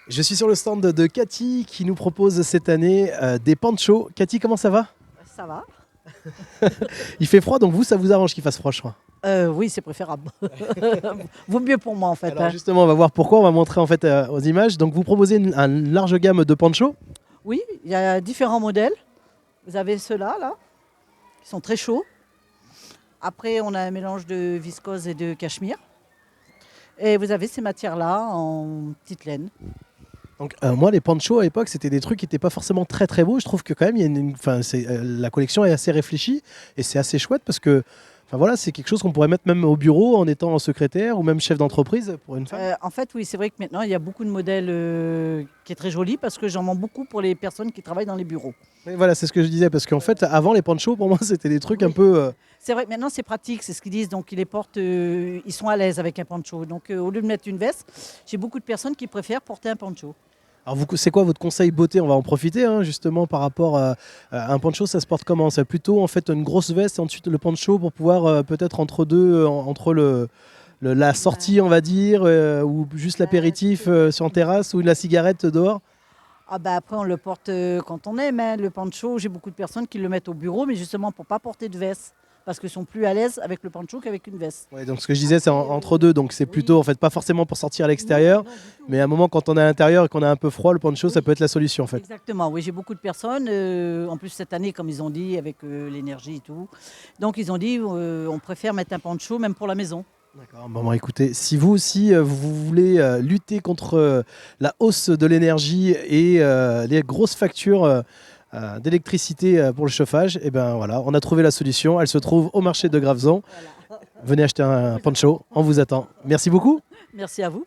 Je suis sur le stand de Cathy qui nous propose cette année des ponchos. Cathy, comment ça va? Ça va. Il fait froid, donc vous, ça vous arrange qu'il fasse froid, je crois. Oui, c'est préférable. Vaut mieux pour moi en fait. Alors justement, on va voir pourquoi. On va montrer en fait aux images. Donc vous proposez une large gamme de ponchos. Oui, il y a différents modèles. Vous avez ceux-là, là, qui sont très chauds. Après, on a un mélange de viscose et de cachemire. Et vous avez ces matières-là en petite laine. Donc moi, les ponchos à l'époque, c'était des trucs qui n'étaient pas forcément très très beaux. Je trouve que quand même, la collection est assez réfléchie et c'est assez chouette parce que, enfin voilà, c'est quelque chose qu'on pourrait mettre même au bureau en étant secrétaire ou même chef d'entreprise pour une femme. En fait, oui, c'est vrai que maintenant, il y a beaucoup de modèles qui est très joli parce que j'en vends beaucoup pour les personnes qui travaillent dans les bureaux. Et voilà, c'est ce que je disais parce qu'en fait, avant les ponchos, pour moi, c'était des trucs un peu. C'est vrai que maintenant, c'est pratique, c'est ce qu'ils disent. Donc, ils les portent, ils sont à l'aise avec un poncho. Donc, au lieu de mettre une veste, j'ai beaucoup de personnes qui préfèrent porter un poncho. Alors, c'est quoi votre conseil beauté? On va en profiter justement par rapport à un poncho, ça se porte comment? C'est plutôt en fait une grosse veste et ensuite le poncho pour pouvoir peut-être entre deux, entre la sortie, on va dire, ou juste l'apéritif sur en terrasse ou la cigarette dehors. Ah bah après, on le porte quand on aime, hein, le poncho. J'ai beaucoup de personnes qui le mettent au bureau, mais justement pour pas porter de veste. Parce qu'ils sont plus à l'aise avec le poncho qu'avec une veste. Ouais, donc ce que je disais, c'est entre deux, donc c'est Oui. plutôt en fait pas forcément pour sortir à l'extérieur, Non, du tout. mais à un moment quand on est à l'intérieur et qu'on a un peu froid, le poncho, ça Oui. peut être la solution en fait. Exactement, oui, j'ai beaucoup de personnes. En plus, cette année, comme ils ont dit, avec l'énergie et tout. Donc, ils ont dit, on préfère mettre un poncho même pour la maison. D'accord. Bon, écoutez, si vous aussi vous voulez lutter contre la hausse de l'énergie et les grosses factures d'électricité pour le chauffage, et ben voilà, on a trouvé la solution. Elle se trouve au marché de Graveson. Voilà. Venez acheter un poncho, on vous attend. Merci beaucoup. Merci à vous.